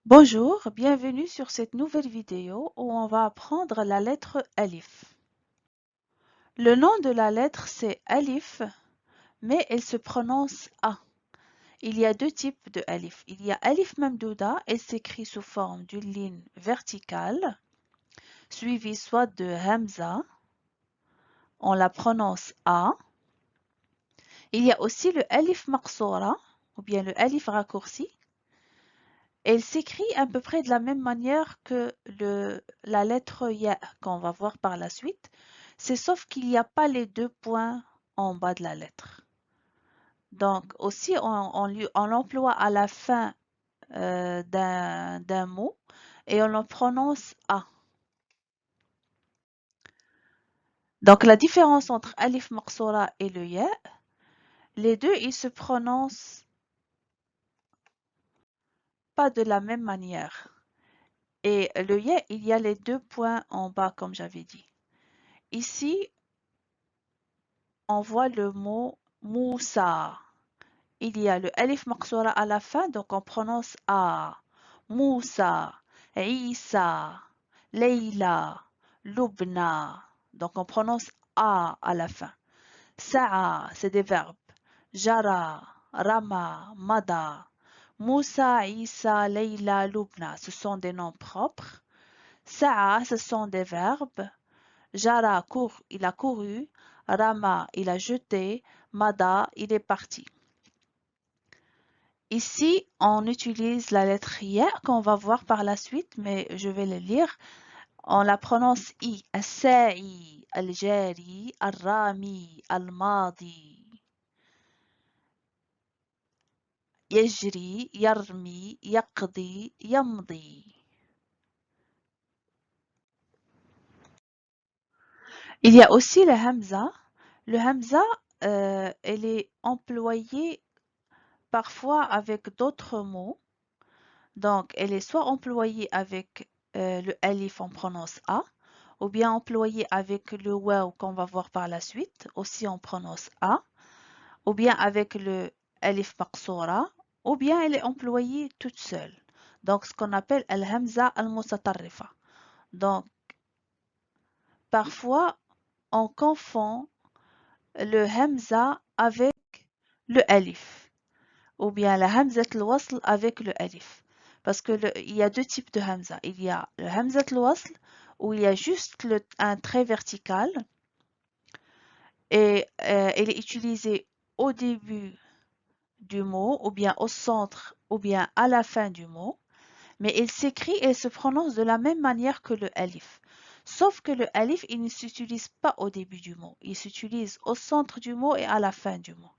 Bonjour, bienvenue sur cette nouvelle vidéo où on va apprendre la lettre Alif. Le nom de la lettre c'est Alif, mais elle se prononce A. Il y a deux types de Alif. Il y a Alif Mamdouda, elle s'écrit sous forme d'une ligne verticale, suivie soit de Hamza, on la prononce A. Il y a aussi le Alif Maqsoura, ou bien le Alif raccourci. Elle s'écrit à peu près de la même manière que la lettre Ya qu'on va voir par la suite. C'est sauf qu'il n'y a pas les deux points en bas de la lettre. Donc aussi, on l'emploie à la fin d'un mot et on le prononce A. Donc la différence entre Alif Maqsoura et le Ya, les deux, ils se prononcent pas de la même manière. Et le Ya, il y a les deux points en bas comme j'avais dit. Ici, on voit le mot Moussa. Il y a le alif maqsoura à la fin, donc on prononce A. Moussa, Isa, Leila, Lubna. Donc on prononce A à la fin. Sa'a, c'est des verbes. Jara, Rama, Mada. Moussa, Isa, Leila, Lubna, ce sont des noms propres. Sa'a, ce sont des verbes. Jara court, il a couru. Rama, il a jeté. Mada, il est parti. Ici, on utilise la lettre Ya qu'on va voir par la suite, mais je vais le lire. On la prononce I. Al-Sa'i, Al-Jari, Al-Rami, Al-Madi. يجري, يرمي, يقضي, يمضي. Il y a aussi le Hamza. Le Hamza, elle est employée parfois avec d'autres mots. Donc, elle est soit employée avec le alif, on prononce A, ou bien employée avec le waw qu'on va voir par la suite, aussi on prononce A, ou bien avec le alif maqsoura, ou bien elle est employée toute seule. Donc, ce qu'on appelle al-hamza al-mutatarrifa. Donc, parfois, on confond le hamza avec le alif. Ou bien la hamzat al-wasl avec le alif. Parce que il y a deux types de hamza. Il y a le hamzat al-wasl où il y a juste un trait vertical et elle est utilisée au début du mot ou bien au centre ou bien à la fin du mot. Mais elle s'écrit et se prononce de la même manière que le alif. Sauf que le alif, il ne s'utilise pas au début du mot. Il s'utilise au centre du mot et à la fin du mot.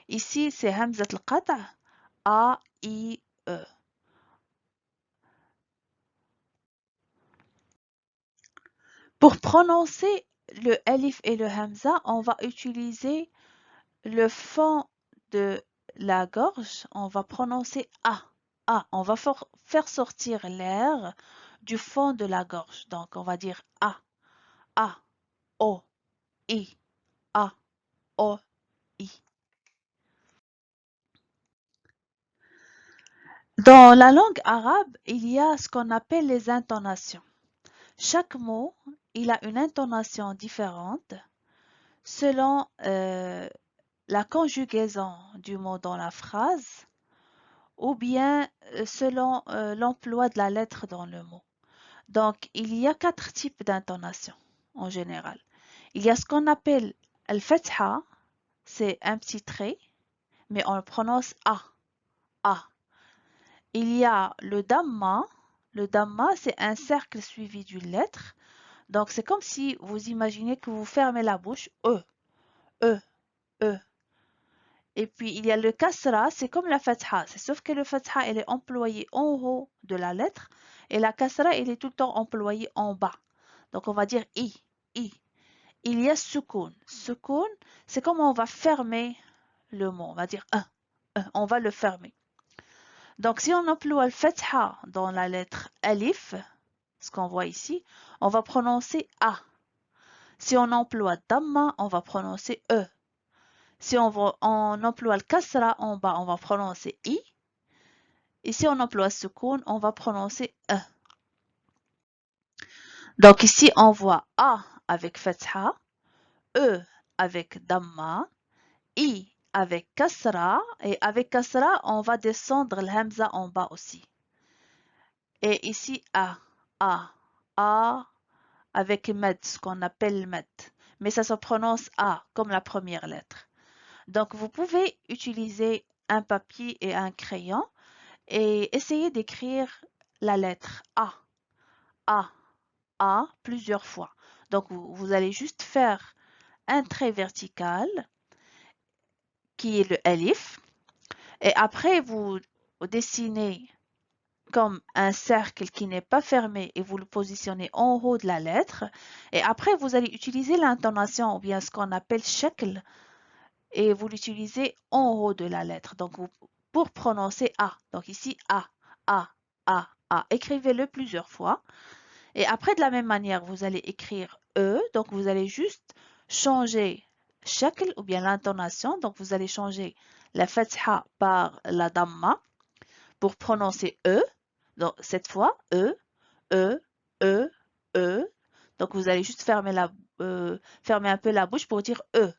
Ici, c'est hamzat al-qata', A, I, E. Pour prononcer le alif et le hamza, on va utiliser le fond de la gorge. On va prononcer A. A. On va faire sortir l'air du fond de la gorge. Donc, on va dire A. A. O. I. A. O. I. Dans la langue arabe, il y a ce qu'on appelle les intonations. Chaque mot, il a une intonation différente selon la conjugaison du mot dans la phrase ou bien selon l'emploi de la lettre dans le mot. Donc, il y a quatre types d'intonation en général. Il y a ce qu'on appelle al-fatha, c'est un petit trait, mais on le prononce A, A. Il y a le damma. Le damma, c'est un cercle suivi d'une lettre. Donc, c'est comme si vous imaginez que vous fermez la bouche, E, E. Et puis, il y a le kasra, c'est comme la fatha, sauf que le fatha, elle est employée en haut de la lettre et la kasra, elle est tout le temps employée en bas. Donc, on va dire I, I. Il y a sukoun. Sukoun, c'est comme on va fermer le mot. On va dire on va le fermer. Donc, si on emploie le fatha dans la lettre alif, ce qu'on voit ici, on va prononcer A. Si on emploie damma, on va prononcer E. Si on emploie le kasra en bas, on va prononcer I. Ici, on emploie soukoun, on va prononcer E. Donc ici, on voit A avec fatha, E avec damma, I avec kasra, et avec kasra, on va descendre le hamza en bas aussi. Et ici, A, avec med, ce qu'on appelle med. Mais ça se prononce A, comme la première lettre. Donc, vous pouvez utiliser un papier et un crayon et essayer d'écrire la lettre A, plusieurs fois. Donc, vous allez juste faire un trait vertical qui est le alif. Et après, vous dessinez comme un cercle qui n'est pas fermé et vous le positionnez en haut de la lettre. Et après, vous allez utiliser l'intonation ou bien ce qu'on appelle shakl et vous l'utilisez en haut de la lettre. Donc, pour prononcer A. Donc ici, A, A. Écrivez-le plusieurs fois. Et après, de la même manière, vous allez écrire E. Donc, vous allez juste changer shakl ou bien l'intonation. Donc, vous allez changer la fatha par la damma pour prononcer E. Donc, cette fois, E, E, E, E. Donc, vous allez juste fermer un peu la bouche pour dire E,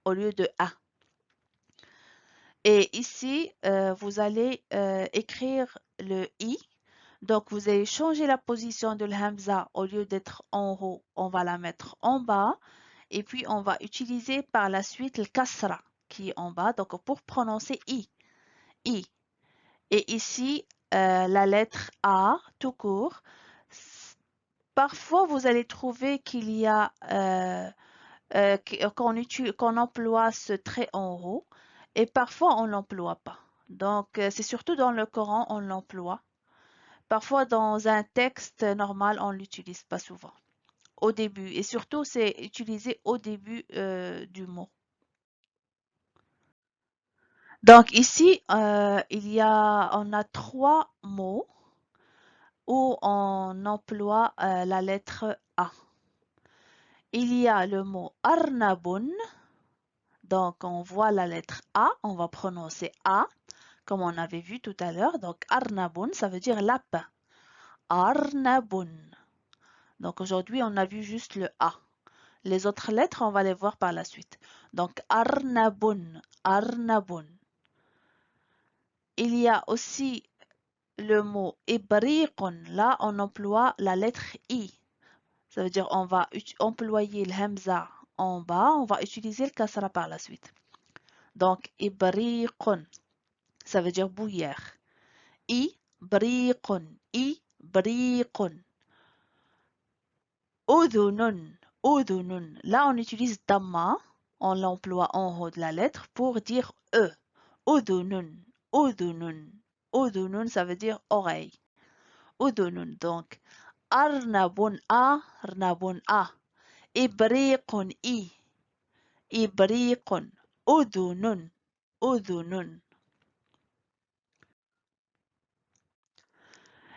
au lieu de A. Et ici, vous allez écrire le I. Donc, vous allez changer la position de l'hamza. Au lieu d'être en haut, on va la mettre en bas. Et puis, on va utiliser par la suite le kasra qui est en bas. Donc, pour prononcer I. I. Et ici, la lettre A, tout court. Parfois, vous allez trouver qu'il y a qu'on emploie ce trait en haut et parfois on l'emploie pas. Donc, c'est surtout dans le Coran on l'emploie. Parfois, dans un texte normal, on l'utilise pas souvent. Au début. Et surtout, c'est utilisé au début du mot. Donc, ici, on a trois mots où on emploie la lettre A. Il y a le mot arnabun. Donc, on voit la lettre A, on va prononcer A, comme on avait vu tout à l'heure. Donc, arnabun, ça veut dire lapin. Arnabun. Donc, aujourd'hui, on a vu juste le A. Les autres lettres, on va les voir par la suite. Donc, arnabun, arnabun. Il y a aussi le mot ibriqun. Là, on emploie la lettre I. Ça veut dire on va employer le hamza en bas, on va utiliser le kasra par la suite. Donc, ibriqun, ça veut dire bouillir. Ibriqun, ibriqun. Udhunun, udhunun. Là, on utilise damma, on l'emploie en haut de la lettre pour dire E. Udhunun, udhunun. Udhunun, ça veut dire oreille. Udhunun, donc. Arnabun A, arnabun A. Ibriqun I. Ibriqun. Udhunun. Udhunun.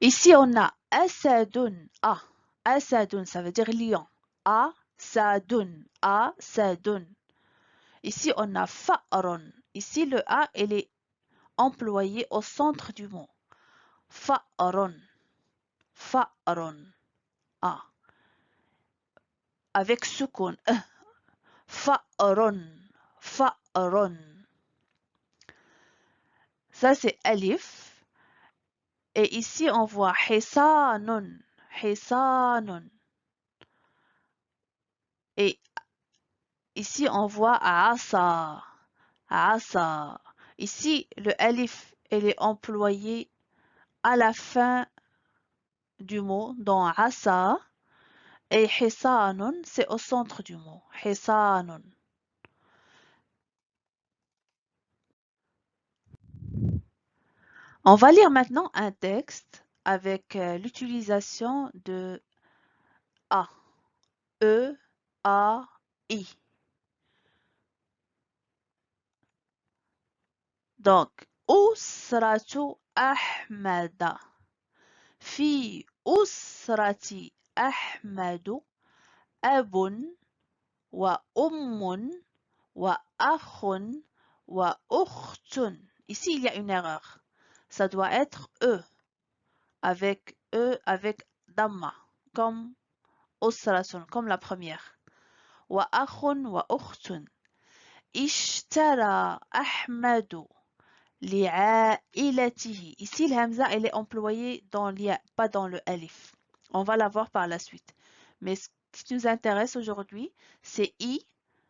Ici, on a asadun. A. Asadun, ça veut dire lion. Asadun. Asadun. Ici, on a fa'ron. Ici, le A, il est employé au centre du mot. Fa'ron. Fa'ron. A. Avec soukoun. Fa'ron. Fa'ron. Ça, c'est alif. Et ici, on voit hisanun. Hisanun. Et ici, on voit asa. Asa. Ici, le alif, il est employé à la fin du mot dans asa. Et hisanun, c'est au centre du mot. Hisanun. On va lire maintenant un texte avec l'utilisation de A. E, A, I. Donc, أسرة أحمد. في أسرة أحمد أب وأم وأخ وأخت. Ici, il y a une erreur. ça doit être E avec damma, comme usratun, comme la première. Wa akhun wa ukhtun. Ishtara Ahmadu li'ailatihi. Ici, le hamza, elle est employée dans l'ia, pas dans le alif. On va la voir par la suite. Mais ce qui nous intéresse aujourd'hui, c'est I.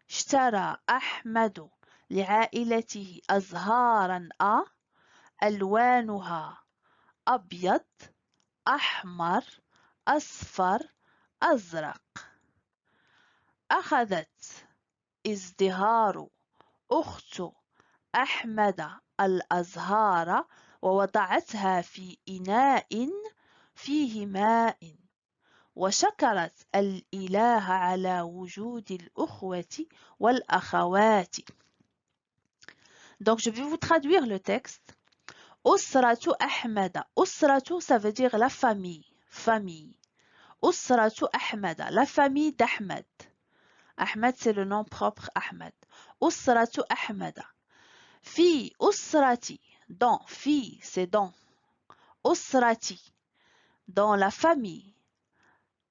Ishtara Ahmadu li'ailatihi azharan a. ألوانها أبيض أحمر أصفر أزرق. أخذت ازدهار أخت أحمد الأزهار ووضعتها في إناء فيه ماء وشكرت الإله على وجود الأخوة والأخوات. Donc je vais vous traduire le texte. Usratu Ahmada. Usratu, ça veut dire la famille. Famille. Usratu Ahmada, la famille d'Ahmed. Ahmed, c'est le nom propre Ahmed. Usratu Ahmada. Fi usrati. Dans. Fi, c'est dans. Usrati. Dans la famille.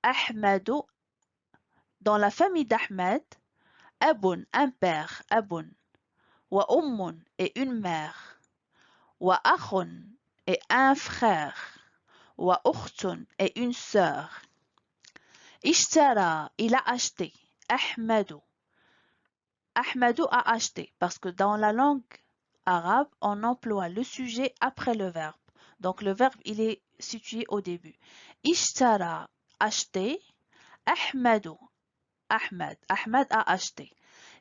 Ahmadu. Dans la famille d'Ahmed. Abun, un père. Abun. Wa ummun, et une mère. Wa akhun, et un frère. Wa ukhtun, et une sœur. Ishtara, il a acheté. Ahmadu. Ahmadu a acheté, parce que dans la langue arabe, on emploie le sujet après le verbe. Donc le verbe, il est situé au début. Ishtara, acheté. Ahmadu, Ahmed. Ahmed a acheté.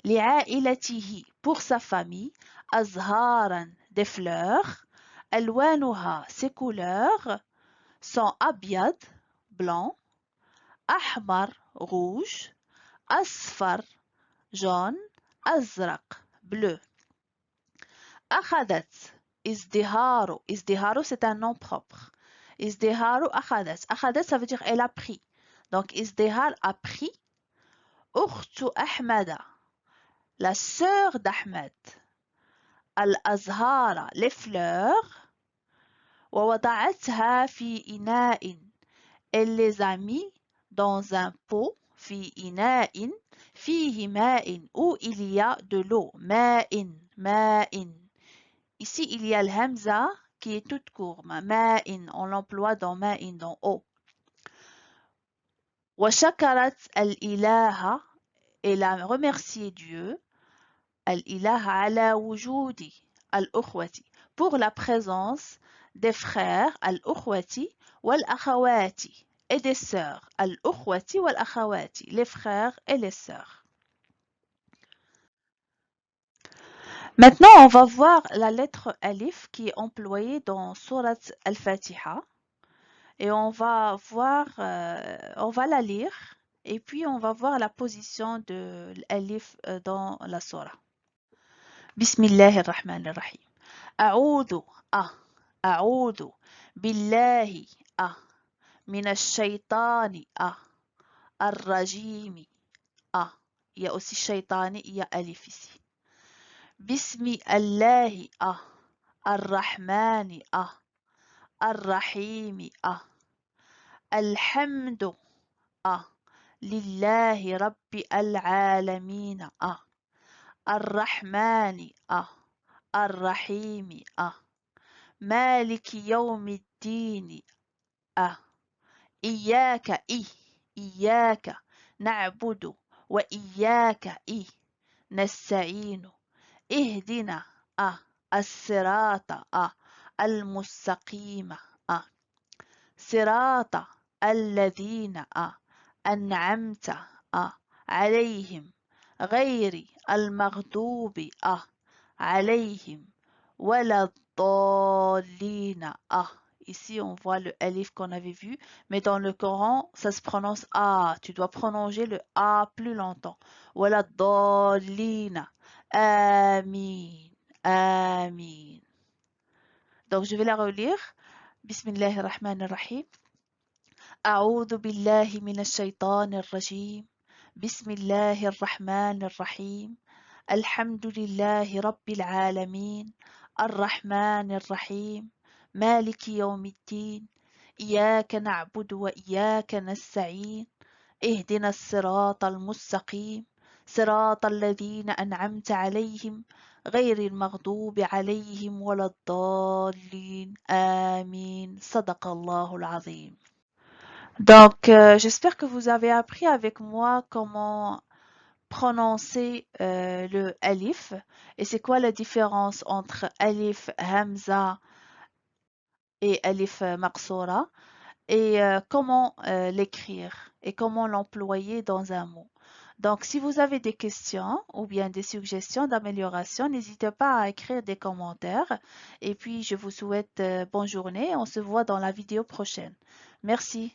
Li'ailatihi, pour sa famille. Azharan, des fleurs. Alwanuha, ses couleurs sont abyad, blanc. Ahmar, rouge. Asfar, jaune. Azraq, bleu. Akhadat, izdiharu. Izdiharu, c'est un nom propre. Izdiharu akhadat. Akhadat, ça veut dire elle a pris. Donc, izdihar a pris. Ukhtu Ahmada, la sœur d'Ahmed. Al-azhara, les fleurs. ووضعتها في إناء. Elle les a mis dans un pot. في إناء فيه ماء, où il y a de l'eau. ماء, ماء. Ici, il y a le hamza qui est toute courte. ماء, on l'emploie dans ماء, dans eau. وشكرت الإله, elle a remercié Dieu. الإله على وجود الأخوة, pour la présence des frères. الأخوة والأخوات, et des sœurs. الأخوة والأخوات, les frères et les sœurs. Maintenant, on va voir la lettre Alif qui est employée dans Surat Al-Fatiha. Et on va voir, on va la lire. Et puis, on va voir la position de l'Alif dans la Surah. Bismillahirrahmanirrahim. A'udhu, A'udhu billahi, minash shaitani, ar-rajimi, Il y a aussi shaitani, il y a Alif ici. Bismi Allahi, Ar-Rahmani, Ar-Rahimi, Alhamdu, Lillahi Rabbi al-Alameen, Ar-Rahmani, Ar-Rahimi, Maliki Yawmi Ddini, Iyaka, Iyaka, Na'budu, wa Iyaka, Nasta'inu. اهدنا الصراط المستقيم صراط الذين أنعمت عليهم غير المغضوب عليهم ولا الضالين. Ici, on voit le alif qu'on avait vu, mais dans le Coran, ça se prononce A. Tu dois prononcer le A plus longtemps. Wala dallina. Amin. Amin. Donc, je vais la relire. Bismillahirrahmanirrahim. A'udhu billahi minash shaitanir rajim. Bismillahirrahmanirrahim. Alhamdulillahi rabbil alamin. Ar-Rahmanir Rahim. مالك يوم الدين إياك نعبد وإياك نستعين اهدنا الصراط المستقيم صراط الذين أنعمت عليهم غير المغضوب عليهم ولا الضالين آمين صدق الله العظيم. Donc, j'espère que vous avez appris avec moi comment prononcer le alif et c'est quoi la différence entre alif, hamza et alif maqsoura et comment l'écrire et comment l'employer dans un mot. Donc, si vous avez des questions ou bien des suggestions d'amélioration, n'hésitez pas à écrire des commentaires. Et puis, je vous souhaite bonne journée. On se voit dans la vidéo prochaine. Merci.